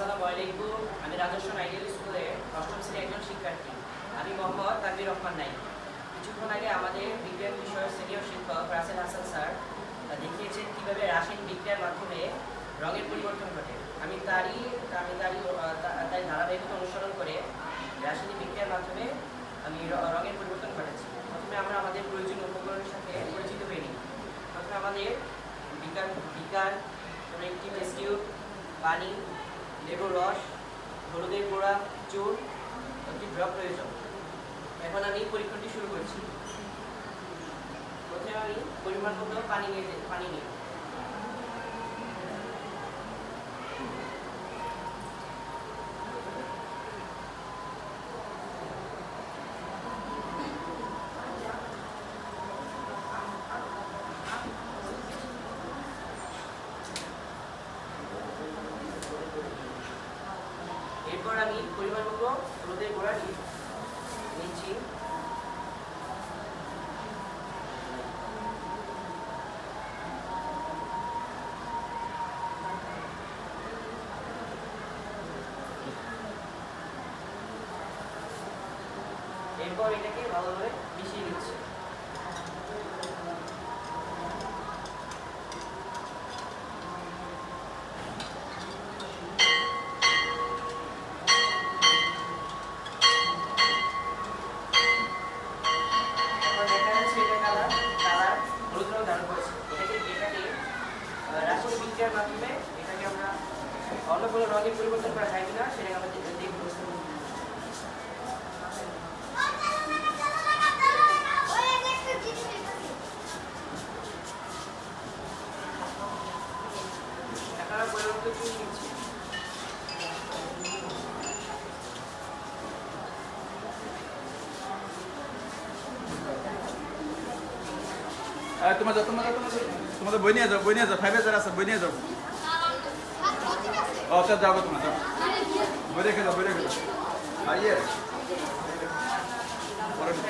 আসসালামু আলাইকুম। আমি রাজস্ব আইডিয়াল স্কুলে অষ্টম শ্রেণীর একজন শিক্ষার্থী। আমি মোহাম্মদ তানভীর রহমান নাই। কিছুক্ষণ আগে আমাদের বিজ্ঞান বিষয়ের সিনিয়র শিক্ষক রাসেল হাসান স্যার দেখিয়েছেন কীভাবে রাসায়নিক বিক্রিয়ার মাধ্যমে রঙের পরিবর্তন ঘটে। আমি তারই ধারাবাহিকতা অনুসরণ করে রাসায়নিক বিক্রিয়ার মাধ্যমে আমি রঙের পরিবর্তন ঘটেছি। প্রথমে আমরা আমাদের প্রয়োজনীয় উপকরণের সাথে পরিচিত হয়ে নিই। প্রথমে আমাদের বিকার একটি টেস্ট টিউব, পানি, লেবুর রস, হলুদের গুঁড়া, চুন, একটি ড্রপ প্রয়োজন। এখন আমি পরীক্ষণটি শুরু করছি। প্রথমে আমি পরিমাণ মতো পানি নিই। এরপর আমি পরিমাণ মতো হলুদের গুঁড়া নিচ্ছি। এরপর এটাকে ভালোভাবে মিশিয়ে নিচ্ছি। রাসায়নিক বিক্রিয়ার মাধ্যমে এটাকে আমরা অন্য কোনো রঙের পরিবর্তন করা যায় কিনা সেটাকে আমরা দেখব। এখন আমরা পরিবর্তন করে নিচ্ছি। তোমাদের বই নিয়ে যাও 5 হাজার আছে, বই নিয়ে যাও। আচ্ছা যাবো, তোমার বই রেখে যাও।